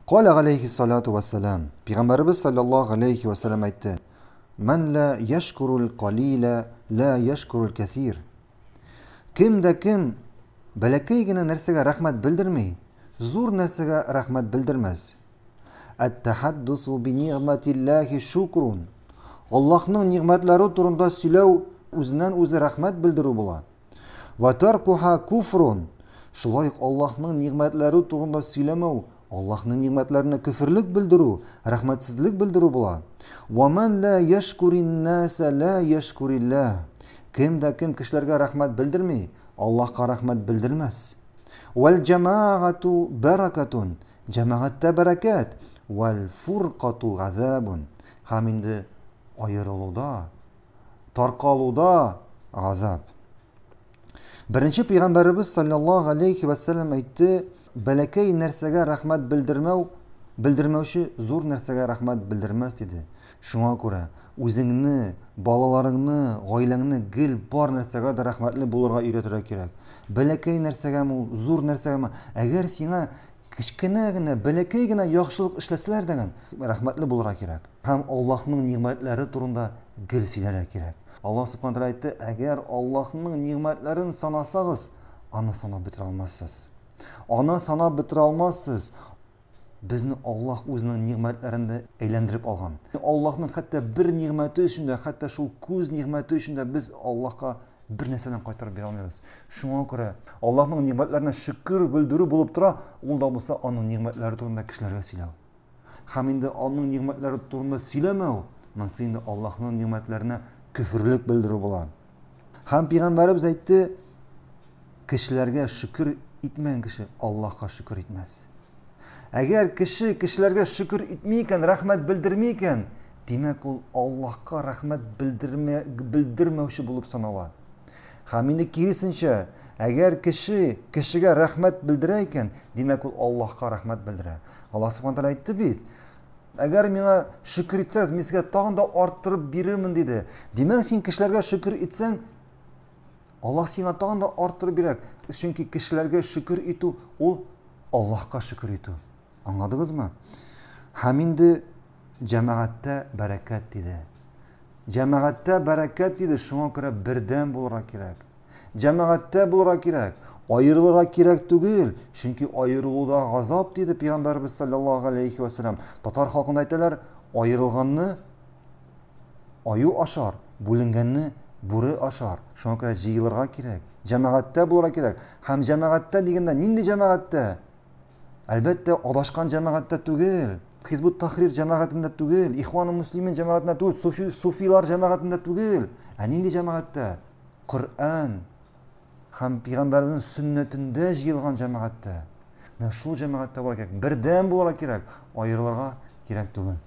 Qala alayhi salatu vesselam. Peygamberimiz sallallahu aleyhi ve sellem aytdi. Men la yashkurul qalila la yashkurul kathir. Kimde kim balakeygina narsaga rahmat bildirmay, zo'r narsaga rahmat bildirmez. At-tahaddusu bi ni'matillahi shukrun. Allohning ne'matlari turunda сөйләү үзеннән үзе rahmat bildiru була. Wa tarkuha kufrun. Шулай ук Аллаһның неғмәтләре турында сөйләмәү, Аллаһның неғмәтләренә күфрлек белдерү, рәхмәтсезлек белдерү була. Wa man la yashkurun nasa la yashkurillah. Кем дә кем кешеләргә рәхмәт белдерми, Аллаһка рәхмәт белдермәс. Wal jama'atu barakatun. Jama'atта бәрәкәт. Wal furqatu газабун. Һәм инде аерылуда, таркалуда газап. Birinci Peygamberimiz sallallahu aleyhi ve sellem aytdi, bələkəy nərsəgə rəhmət bildirməvşi zor nərsəgə rəhmət bildirməz dedi. Şuna görə үзеңне, балаларыңны, гаиләңне гел бар нәрсәгә дә рәхмәтле булырга өйрәтергә кирәк. Бәләкәй нәрсәгәме, зур нәрсәгәме, әгәр сиңа кичкенә генә, бәләкәй генә яхшылык эшләсәләр дигән, рәхмәтле булырга кирәк. Һәм Аллаһның ниъмәтләре турында гел сөйләргә кирәк. Allah subhanahu wa ta'ala aytdi, agar Allohning ne'matlarini sanasag'iz, аны sanab bitira olmassiz. Аны sanab bitira olmassiz. Bizni Alloh o'zining ne'matlarini aylantirib olgan. Allohning hatto bir ne'mati uchun, hatto shu ko'z ne'mati uchun biz Allohga bir narsadan qaytarib bera olmaymiz. Shunga ko'ra Allohning ne'matlarini shukr bildirib bo'lib tura, unda bo'lsa uning ne'matlari turida kishilarga сөйләү. Ham endi uning ne'matlari turida сөйләмәү, mensa endi Allohning ne'matlarini küfürlük bildirib bolan. Ham Peygamberimiz aytdi, kishilarga shukr etmagan kishi Allohga shukr etmas. Agar kishilarga shukr etmaykan, rahmat bildirmaykan, demak ul Allohga rahmat bildirmovchi bo'lib sanaladi. Ham endi kirisincha, agar kishiga rahmat bildirar ekan, demak ul Allohga rahmat bildiradi. Alloh subhanahu va taolo aytdi bit. Agar menga shukr etsangiz, men sizga tag'in da orttirib beraman dedi. Demak, sen kishilarga shukr etsang, Alloh senga tag'in da orttirib beradi. Chunki kishilarga shukr etu, u Allohga shukr etu. Anladingizmi? Ham endi jamoatda barakat dedi. Jamoatda barakat dedi, shunga ko'ra birdan bo'lsa kerak. Jamoatda bo'lsa kerak. Ayrılırga kerak tugil. Chunki ayrılуда g'azob dedi Peygamberimiz sallallohu alayhi ve sellem. Tatar xalqida aytadilar, ayrılganni ayu ashar, bo'linganni buri ashar. Shunga ko'ra jiyilirga kerak. Jamoatda bo'lsa kerak. Ham jamoatda deganda nindi jamoatda? Albatta adashgan jamoatda tugil. Hizbut Tahrir jamoatida tugil, İhvanul Muslimin jamoatida tugil, Sufilar jamoatida tugil. Nindi jamoatda? Qur'on ham Peygamberimiz sünnetinde jiyilgan jamoatda. Mana shu jamoatda bo'la kerak. Birdan bo'la kerak. Ayrılırga kerak tugil.